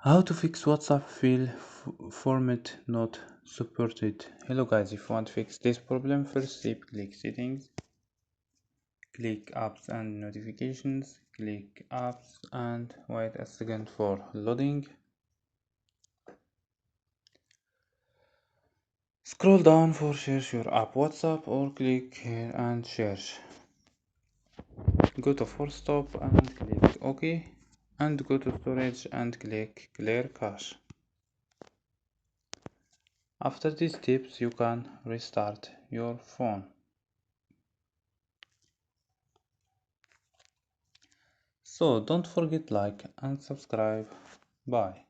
How to fix WhatsApp file format not supported. Hello guys, if you want to fix this problem, first step click settings, click apps and notifications, click apps and wait a second for loading. Scroll down for search your app WhatsApp or click here and search. Go to force stop and click OK and go to storage and click clear cache. After these steps you can restart your phone. So don't forget like and subscribe. Bye.